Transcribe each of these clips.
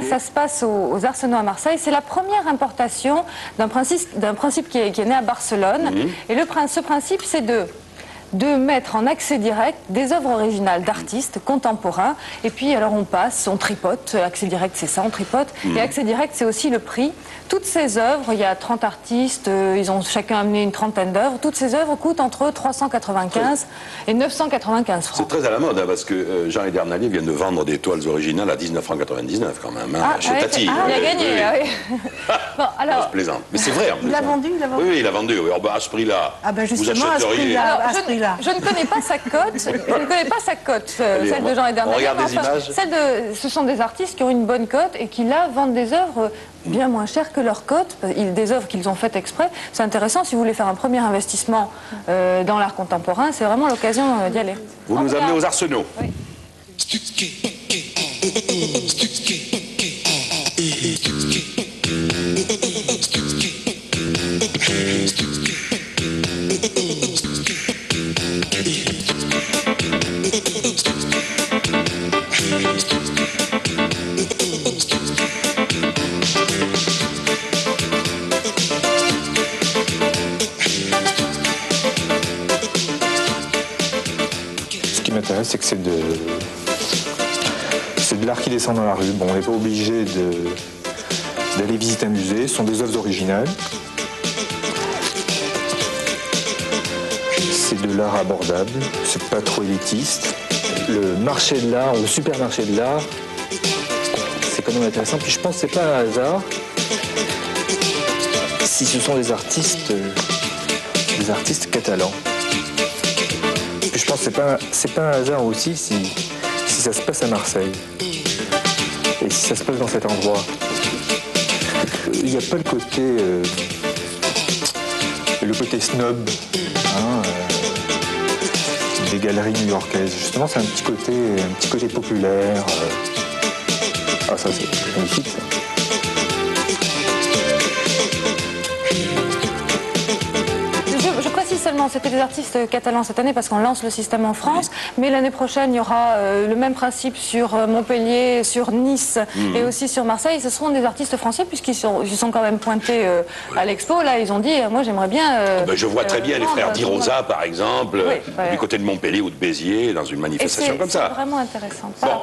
ça se passe aux Arsenaux à Marseille. C'est la première importation d'un principe qui est né à Barcelone. Et ce principe, c'est de mettre en accès direct des œuvres originales d'artistes contemporains. Et puis, alors, on tripote. Accès direct, c'est ça, on tripote. Et accès direct, c'est aussi le prix. Toutes ces œuvres, il y a 30 artistes, ils ont chacun amené une trentaine d'œuvres. Toutes ces œuvres coûtent entre 395 et 995 francs. C'est très à la mode, hein, parce que Jean Edernalier vient de vendre des toiles originales à 19,99 quand même, hein, chez Tati. Il a gagné, oui. Bon, alors... Je plaisante. Mais c'est vrai, en plus. Il l'a vendu, Oui, il a vendu. Oui, à ce prix-là, vous achèteriez... Je ne connais pas sa cote, celle de Jean Edernalier. On regarde des images. Ce sont des artistes qui ont une bonne cote et qui, là, vendent des œuvres bien moins chères que leur cote, des œuvres qu'ils ont faites exprès. C'est intéressant, si vous voulez faire un premier investissement dans l'art contemporain, c'est vraiment l'occasion d'y aller. Vous nous amenez aux Arsenaux. Oui. C'est que c'est de l'art qui descend dans la rue. Bon, on n'est pas obligé d'aller visiter un musée. Ce sont des œuvres originales. C'est de l'art abordable. C'est pas trop élitiste. Le marché de l'art, le supermarché de l'art, c'est quand même intéressant. Puis je pense que c'est pas un hasard si ce sont des artistes catalans. Je pense que c'est pas un hasard aussi si ça se passe à Marseille et si ça se passe dans cet endroit. Il n'y a pas le côté snob des galeries new-yorkaises. Justement, c'est un petit côté populaire. Ah, ça c'est magnifique ça. Seulement, c'était des artistes catalans cette année parce qu'on lance le système en France, mais l'année prochaine il y aura le même principe sur Montpellier, sur Nice et aussi sur Marseille. Ce seront des artistes français puisqu'ils sont quand même pointés à l'expo. Là, ils ont dit, moi j'aimerais bien... je vois très bien les frères Di Rosa, par exemple, du côté de Montpellier ou de Béziers, dans une manifestation comme ça. C'est vraiment intéressant. Bon,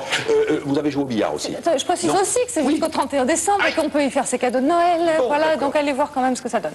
vous avez joué au billard aussi. Je précise aussi que c'est jusqu'au 31 décembre et qu'on peut y faire ses cadeaux de Noël. Voilà, donc allez voir quand même ce que ça donne.